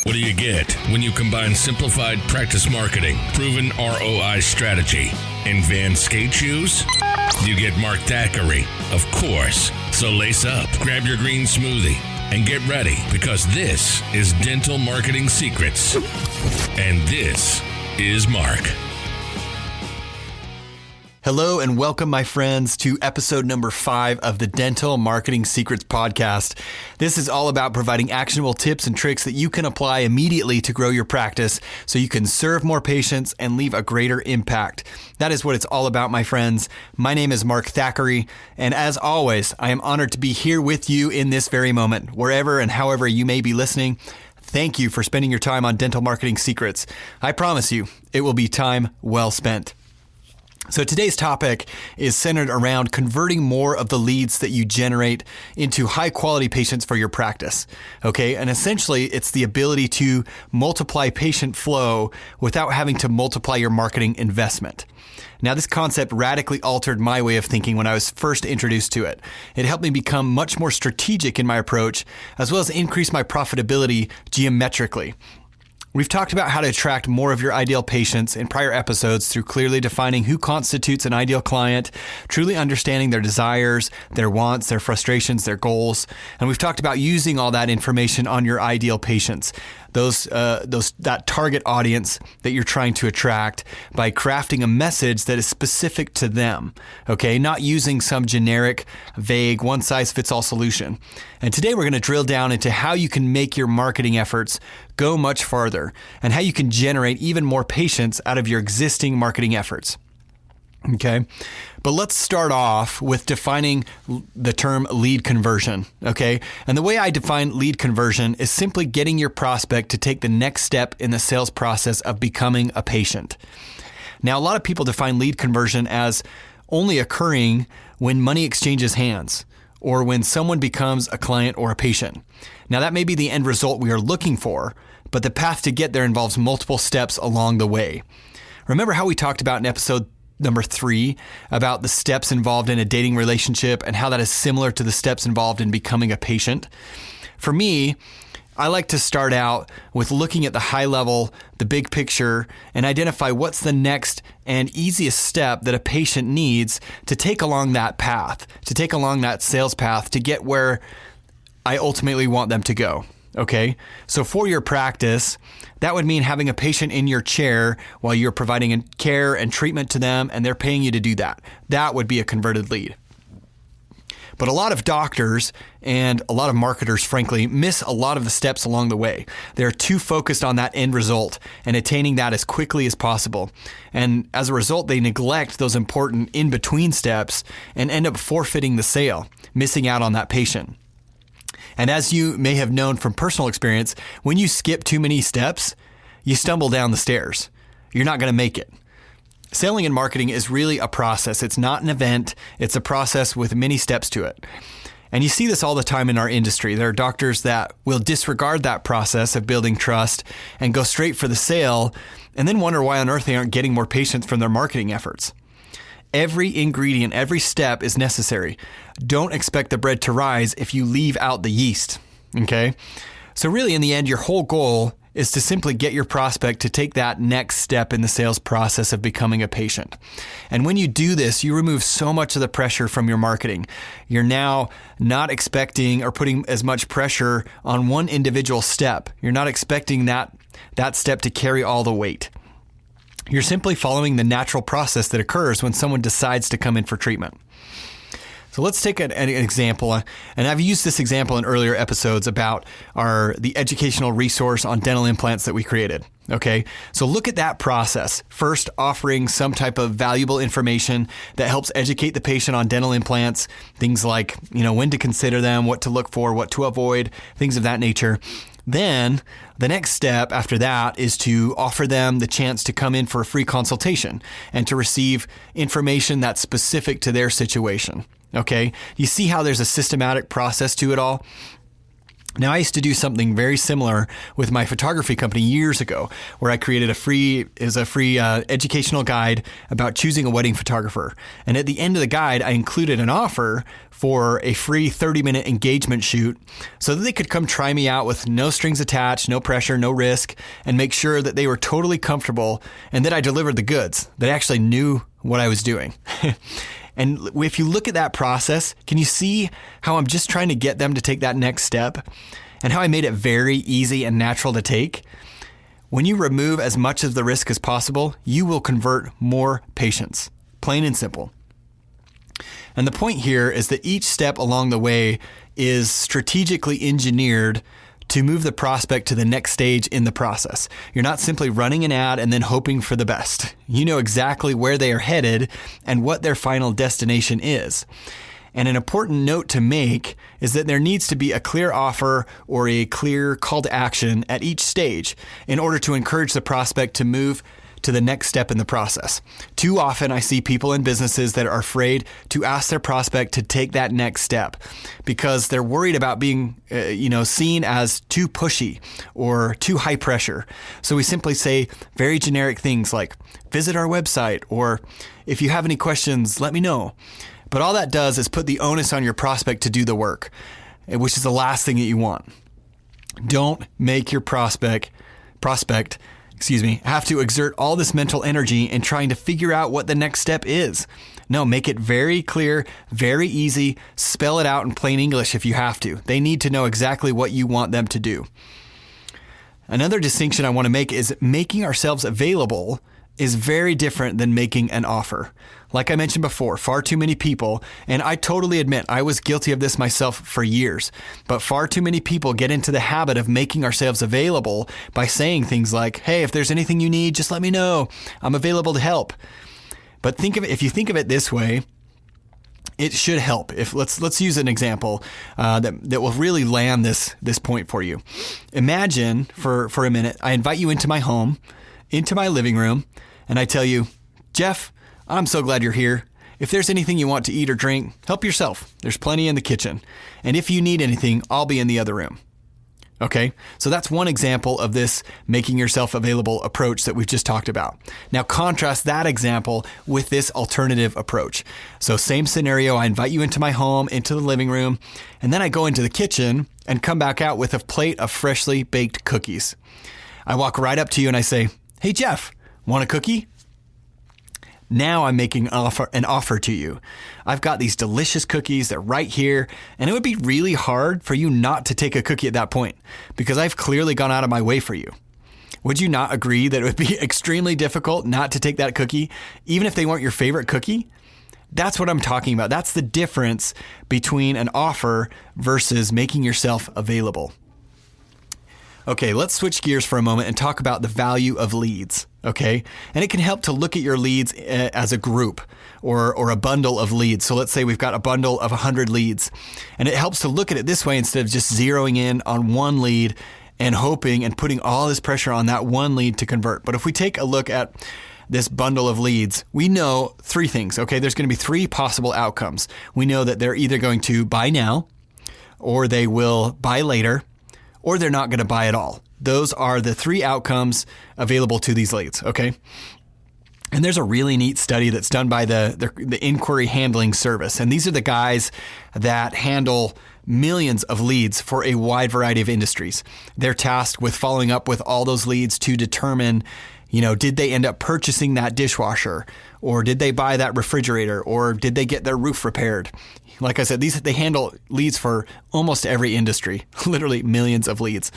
What do you get when you combine simplified practice marketing, proven ROI strategy, and Van skate shoes? You get Mark Thackeray, of course. So lace up, grab your green smoothie, and get ready, because this is Dental Marketing Secrets. And this is Mark. Hello and welcome, my friends, to episode number 5 of the Dental Marketing Secrets podcast. This is all about providing actionable tips and tricks that you can apply immediately to grow your practice so you can serve more patients and leave a greater impact. That is what it's all about, my friends. My name is Mark Thackeray, and as always, I am honored to be here with you in this very moment, wherever and however you may be listening. Thank you for spending your time on Dental Marketing Secrets. I promise you, it will be time well spent. So today's topic is centered around converting more of the leads that you generate into high quality patients for your practice. Okay. And essentially it's the ability to multiply patient flow without having to multiply your marketing investment. Now, this concept radically altered my way of thinking when I was first introduced to it. It helped me become much more strategic in my approach, as well as increase my profitability geometrically. We've talked about how to attract more of your ideal patients in prior episodes through clearly defining who constitutes an ideal client, truly understanding their desires, their wants, their frustrations, their goals. And we've talked about using all that information on your ideal patients, that target audience that you're trying to attract, by crafting a message that is specific to them, okay? Not using some generic, vague, one-size-fits-all solution. And today we're going to drill down into how you can make your marketing efforts go much farther and how you can generate even more patients out of your existing marketing efforts. Okay, but let's start off with defining the term lead conversion. Okay, and the way I define lead conversion is simply getting your prospect to take the next step in the sales process of becoming a patient. Now, a lot of people define lead conversion as only occurring when money exchanges hands or when someone becomes a client or a patient. Now, that may be the end result we are looking for, but the path to get there involves multiple steps along the way. Remember how we talked about in episode number 3 about the steps involved in a dating relationship and how that is similar to the steps involved in becoming a patient? For me, I like to start out with looking at the high level, the big picture, and identify what's the next and easiest step that a patient needs to take along that path, to take along that sales path to get where I ultimately want them to go. Okay, so for your practice, that would mean having a patient in your chair while you're providing care and treatment to them, and they're paying you to do that. That would be a converted lead. But a lot of doctors and a lot of marketers, frankly, miss a lot of the steps along the way. They're too focused on that end result and attaining that as quickly as possible. And as a result, they neglect those important in-between steps and end up forfeiting the sale, missing out on that patient. And as you may have known from personal experience, when you skip too many steps, you stumble down the stairs. You're not going to make it. Selling and marketing is really a process. It's not an event. It's a process with many steps to it. And you see this all the time in our industry. There are doctors that will disregard that process of building trust and go straight for the sale and then wonder why on earth they aren't getting more patients from their marketing efforts. Every ingredient, every step is necessary. Don't expect the bread to rise if you leave out the yeast, okay? So really, in the end, your whole goal is to simply get your prospect to take that next step in the sales process of becoming a patient. And when you do this, you remove so much of the pressure from your marketing. You're now not expecting or putting as much pressure on one individual step. You're not expecting that step to carry all the weight. You're simply following the natural process that occurs when someone decides to come in for treatment. So let's take an example, and I've used this example in earlier episodes about the educational resource on dental implants that we created. Okay, so look at that process. First, offering some type of valuable information that helps educate the patient on dental implants, things like, when to consider them, what to look for, what to avoid, things of that nature. Then the next step after that is to offer them the chance to come in for a free consultation and to receive information that's specific to their situation. Okay, you see how there's a systematic process to it all? Now, I used to do something very similar with my photography company years ago, where I created a free educational guide about choosing a wedding photographer. And at the end of the guide, I included an offer for a free 30-minute engagement shoot so that they could come try me out with no strings attached, no pressure, no risk, and make sure that they were totally comfortable and that I delivered the goods, that I actually knew what I was doing. And if you look at that process, can you see how I'm just trying to get them to take that next step and how I made it very easy and natural to take? When you remove as much of the risk as possible, you will convert more patients, plain and simple. And the point here is that each step along the way is strategically engineered to move the prospect to the next stage in the process. You're not simply running an ad and then hoping for the best. You know exactly where they are headed and what their final destination is. And an important note to make is that there needs to be a clear offer or a clear call to action at each stage in order to encourage the prospect to move to the next step in the process. Too often I see people in businesses that are afraid to ask their prospect to take that next step because they're worried about being seen as too pushy or too high pressure. So we simply say very generic things like, visit our website, or if you have any questions, let me know. But all that does is put the onus on your prospect to do the work, which is the last thing that you want. Don't make your prospect have to exert all this mental energy in trying to figure out what the next step is. No, make it very clear, very easy, spell it out in plain English if you have to. They need to know exactly what you want them to do. Another distinction I want to make is making ourselves available is very different than making an offer. Like I mentioned before, far too many people, and I totally admit I was guilty of this myself for years, but far too many people get into the habit of making ourselves available by saying things like, hey, if there's anything you need, just let me know. I'm available to help. But if you think of it this way, it should help. Let's use an example that will really land this point for you. Imagine for a minute, I invite you into my home, into my living room, and I tell you, Jeff, I'm so glad you're here. If there's anything you want to eat or drink, help yourself. There's plenty in the kitchen. And if you need anything, I'll be in the other room. Okay, so that's one example of this making yourself available approach that we've just talked about. Now contrast that example with this alternative approach. So same scenario, I invite you into my home, into the living room, and then I go into the kitchen and come back out with a plate of freshly baked cookies. I walk right up to you and I say, hey Jeff, want a cookie? Now I'm making an offer to you. I've got these delicious cookies. They're right here. And it would be really hard for you not to take a cookie at that point because I've clearly gone out of my way for you. Would you not agree that it would be extremely difficult not to take that cookie, even if they weren't your favorite cookie? That's what I'm talking about. That's the difference between an offer versus making yourself available. Okay, let's switch gears for a moment and talk about the value of leads, okay? And it can help to look at your leads as a group or a bundle of leads. So let's say we've got a bundle of 100 leads, and it helps to look at it this way instead of just zeroing in on one lead and hoping and putting all this pressure on that one lead to convert. But if we take a look at this bundle of leads, we know three things, okay? There's going to be three possible outcomes. We know that they're either going to buy now, or they will buy later, or they're not going to buy at all. Those are the three outcomes available to these leads, okay? And there's a really neat study that's done by the Inquiry Handling Service. And these are the guys that handle millions of leads for a wide variety of industries. They're tasked with following up with all those leads to determine, did they end up purchasing that dishwasher? Or did they buy that refrigerator? Or did they get their roof repaired? Like I said, they handle leads for almost every industry, literally millions of leads.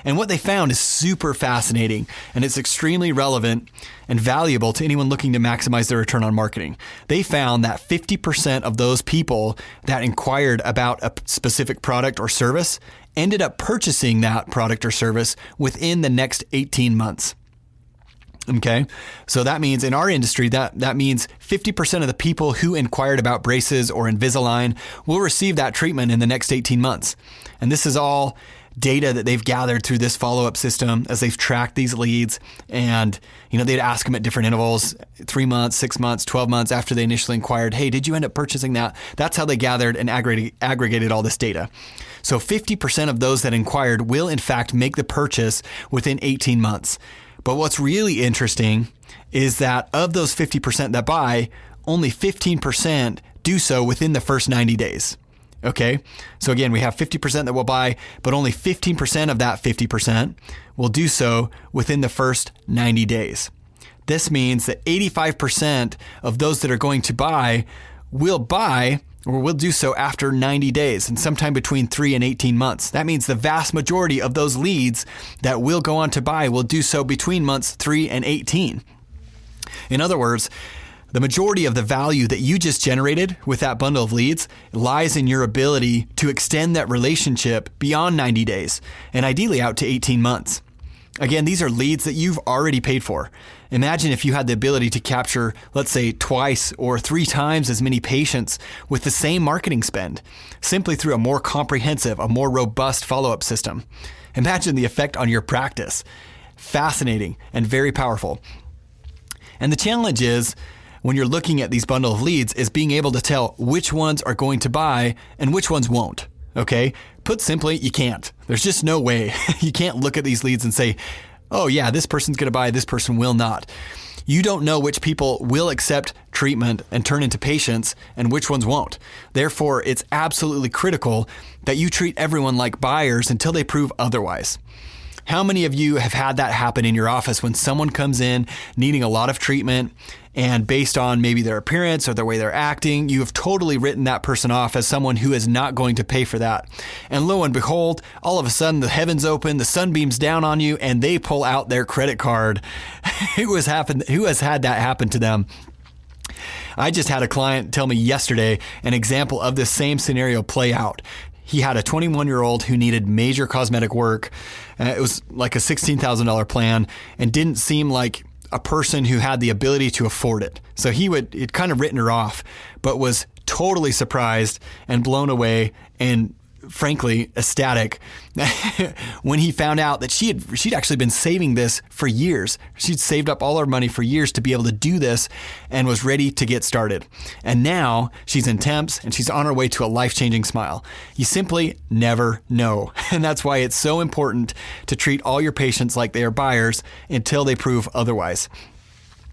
And what they found is super fascinating, and it's extremely relevant and valuable to anyone looking to maximize their return on marketing. They found that 50% of those people that inquired about a specific product or service ended up purchasing that product or service within the next 18 months. Okay, so that means in our industry, that means 50% of the people who inquired about braces or Invisalign will receive that treatment in the next 18 months. And this is all data that they've gathered through this follow-up system as they've tracked these leads. And, they'd ask them at different intervals, 3 months, 6 months, 12 months after they initially inquired, hey, did you end up purchasing that? That's how they gathered and aggregated all this data. So 50% of those that inquired will in fact make the purchase within 18 months. But what's really interesting is that of those 50% that buy, only 15% do so within the first 90 days. Okay, so again, we have 50% that will buy, but only 15% of that 50% will do so within the first 90 days. This means that 85% of those that are going to buy will do so after 90 days and sometime between 3 and 18 months. That means the vast majority of those leads that will go on to buy will do so between months 3 and 18. In other words, the majority of the value that you just generated with that bundle of leads lies in your ability to extend that relationship beyond 90 days and ideally out to 18 months. Again, these are leads that you've already paid for. Imagine if you had the ability to capture, let's say, twice or 3 times as many patients with the same marketing spend, simply through a more comprehensive, a more robust follow-up system. Imagine the effect on your practice. Fascinating and very powerful. And the challenge is, when you're looking at these bundle of leads, is being able to tell which ones are going to buy and which ones won't. Okay? Put simply, you can't. There's just no way. You can't look at these leads and say, oh yeah, this person's going to buy, this person will not. You don't know which people will accept treatment and turn into patients and which ones won't. Therefore, it's absolutely critical that you treat everyone like buyers until they prove otherwise. How many of you have had that happen in your office when someone comes in needing a lot of treatment and based on maybe their appearance or the way they're acting, you have totally written that person off as someone who is not going to pay for that. And lo and behold, all of a sudden the heavens open, the sun beams down on you, and they pull out their credit card. Who has had that happen to them? I just had a client tell me yesterday an example of this same scenario play out. He had a 21-year-old who needed major cosmetic work. It was like a $16,000 plan and didn't seem like a person who had the ability to afford it. So he'd kind of written her off, but was totally surprised and blown away and frankly ecstatic when he found out that she'd actually been saving this for years. She'd saved up all her money for years to be able to do this and was ready to get started. And now she's in temps and she's on her way to a life-changing smile. You simply never know. And that's why it's so important to treat all your patients like they are buyers until they prove otherwise.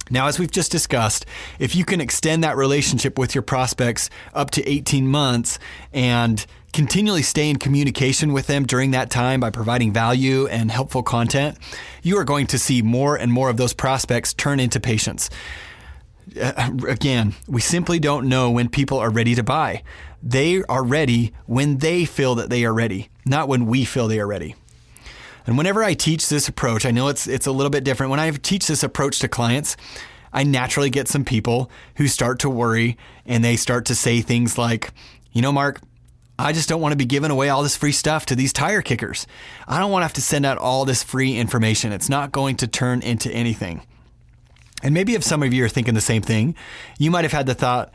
Now, as we've just discussed, if you can extend that relationship with your prospects up to 18 months and continually stay in communication with them during that time by providing value and helpful content, you are going to see more and more of those prospects turn into patients. Again, we simply don't know when people are ready to buy. They are ready when they feel that they are ready, not when we feel they are ready. And whenever I teach this approach, I know it's a little bit different. When I teach this approach to clients, I naturally get some people who start to worry and they start to say things like, Mark, I just don't want to be giving away all this free stuff to these tire kickers. I don't want to have to send out all this free information. It's not going to turn into anything. And maybe if some of you are thinking the same thing, you might have had the thought,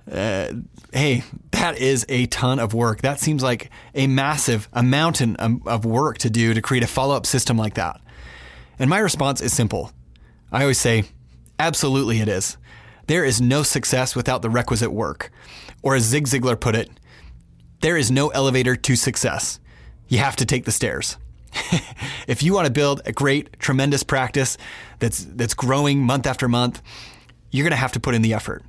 hey, that is a ton of work. That seems like a mountain of work to do to create a follow-up system like that. And my response is simple. I always say, absolutely it is. There is no success without the requisite work. Or as Zig Ziglar put it, there is no elevator to success. You have to take the stairs. If you want to build a great, tremendous practice that's growing month after month, you're going to have to put in the effort.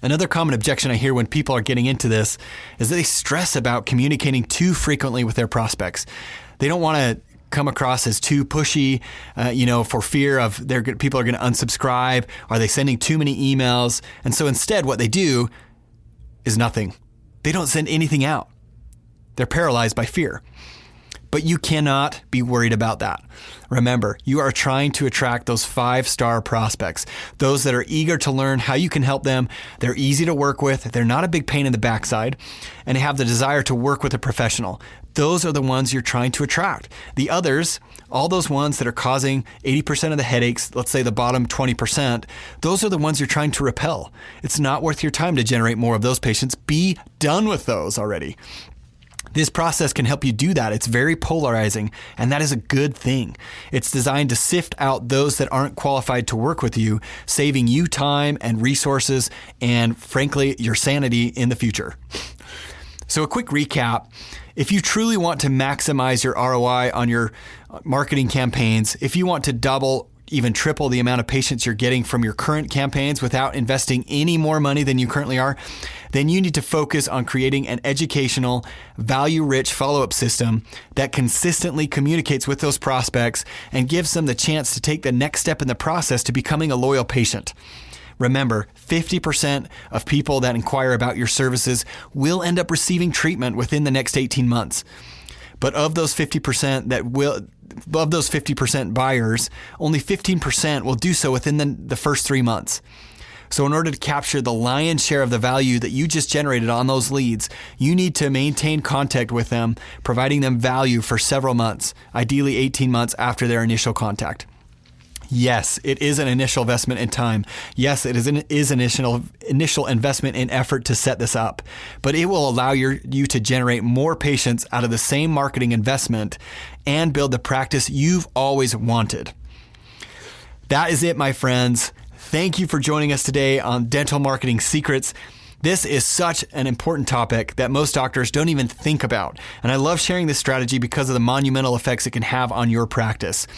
Another common objection I hear when people are getting into this is that they stress about communicating too frequently with their prospects. They don't want to come across as too pushy, for fear of people are going to unsubscribe. Are they sending too many emails? And so instead, what they do is nothing. They don't send anything out. They're paralyzed by fear. But you cannot be worried about that. Remember, you are trying to attract those 5-star prospects, those that are eager to learn how you can help them. They're easy to work with. They're not a big pain in the backside, and they have the desire to work with a professional. Those are the ones you're trying to attract. The others, all those ones that are causing 80% of the headaches, let's say the bottom 20%, those are the ones you're trying to repel. It's not worth your time to generate more of those patients. Be done with those already. This process can help you do that. It's very polarizing, and that is a good thing. It's designed to sift out those that aren't qualified to work with you, saving you time and resources, and frankly, your sanity in the future. So a quick recap. If you truly want to maximize your ROI on your marketing campaigns, if you want to double, even triple the amount of patients you're getting from your current campaigns without investing any more money than you currently are, then you need to focus on creating an educational, value-rich follow-up system that consistently communicates with those prospects and gives them the chance to take the next step in the process to becoming a loyal patient. Remember, 50% of people that inquire about your services will end up receiving treatment within the next 18 months. But of those 50% buyers, only 15% will do so within the first 3 months. So in order to capture the lion's share of the value that you just generated on those leads, you need to maintain contact with them, providing them value for several months, ideally 18 months after their initial contact. Yes, it is an initial investment in time. Yes, it is an initial investment in effort to set this up, but it will allow you to generate more patients out of the same marketing investment and build the practice you've always wanted. That is it, my friends. Thank you for joining us today on Dental Marketing Secrets. This is such an important topic that most doctors don't even think about. And I love sharing this strategy because of the monumental effects it can have on your practice.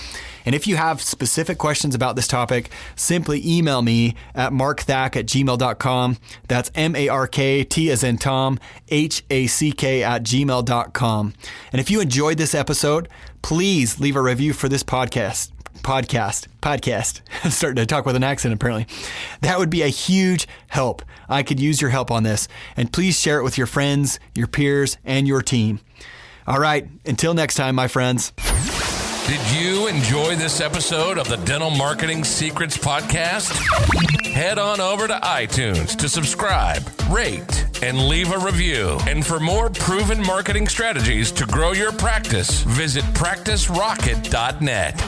And if you have specific questions about this topic, simply email me at markthack@gmail.com. That's MARKT as in Tom, HACK@gmail.com. And if you enjoyed this episode, please leave a review for this podcast. I'm starting to talk with an accent apparently. That would be a huge help. I could use your help on this. And please share it with your friends, your peers, and your team. All right, until next time, my friends. Did you enjoy this episode of the Dental Marketing Secrets Podcast? Head on over to iTunes to subscribe, rate, and leave a review. And for more proven marketing strategies to grow your practice, visit practicerocket.net.